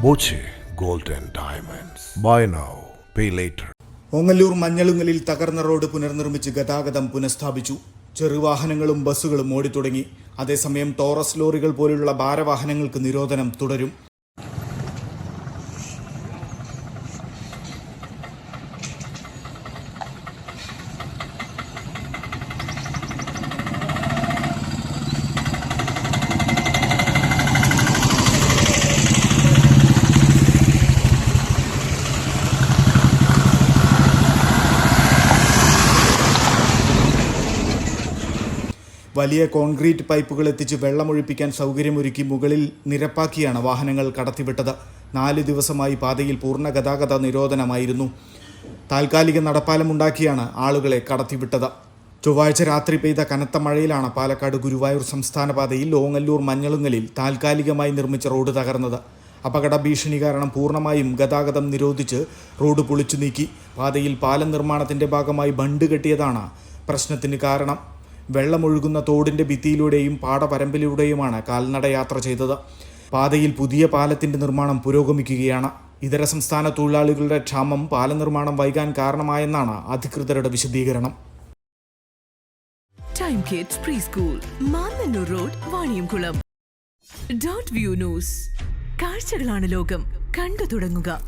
Boche gold and diamonds. Buy now pay later. Ongallur മഞ്ഞളുങ്ങലിൽ തകർന്ന road പുനർനിർമ്മിച്ച് ഗതാഗതം പുനഃസ്ഥാപിച്ചു. ചെറുവാഹനങ്ങളും ബസ്സുകളും ഓടിത്തുടങ്ങി. അതേസമയം ടോറസ് ലോറികൾ പോലുള്ള ഭാരവാഹനങ്ങൾക്ക് നിരോധനം തുടരും. വലിയ കോൺക്രീറ്റ് പൈപ്പുകൾ എത്തിച്ച് വെള്ളമൊഴിപ്പിക്കാൻ സൗകര്യമൊരുക്കി മുകളിൽ നിരപ്പാക്കിയാണ് വാഹനങ്ങൾ കടത്തിവിട്ടത്. 4 ദിവസമായി പാതയിൽ പൂർണ്ണ ഗതാഗത നിരോധനമായിരുന്നു. താൽക്കാലിക നടപ്പാലമുണ്ടാക്കിയാണ് ആളുകളെ കടത്തിവിട്ടത്. ചൊവ്വാഴ്ച രാത്രി പെയ്ത കനത്ത മഴയിലാണ് പാലക്കാട് ഗുരുവായൂർ സംസ്ഥാന പാതയിൽ ഓങ്ങല്ലൂർ മഞ്ഞളുങ്ങലിൽ താൽക്കാലികമായി നിർമ്മിച്ച റോഡ് തകർന്നത്. അപകട ഭീഷണി കാരണം പൂർണ്ണമായും ഗതാഗതം നിരോധിച്ച് റോഡ് പൊളിച്ചു നീക്കി. പാതയിൽ പാലം നിർമ്മാണത്തിൻ്റെ ഭാഗമായി ബണ്ട് കെട്ടിയതാണ് പ്രശ്നത്തിന് കാരണം. വെള്ളമൊഴുകുന്ന തോടിൻ്റെ ഭിത്തിയിലൂടെയും പാടവരമ്പിലൂടെയുമാണ് കാൽനട യാത്ര ചെയ്തത്. പാതയിൽ പുതിയ പാലത്തിൻ്റെ നിർമ്മാണം പുരോഗമിക്കുകയാണ്. ഇതര സംസ്ഥാന തൊഴിലാളികളുടെ ക്ഷാമം പാലം നിർമ്മാണം വൈകാൻ കാരണമായെന്നാണ് അധികൃതരുടെ വിശദീകരണം. Time kids pre school, Mannannur road, Vaniyamkulam. .View news. കാഴ്ചകളാണ് ലോകം, കണ്ടു തുടങ്ങുക.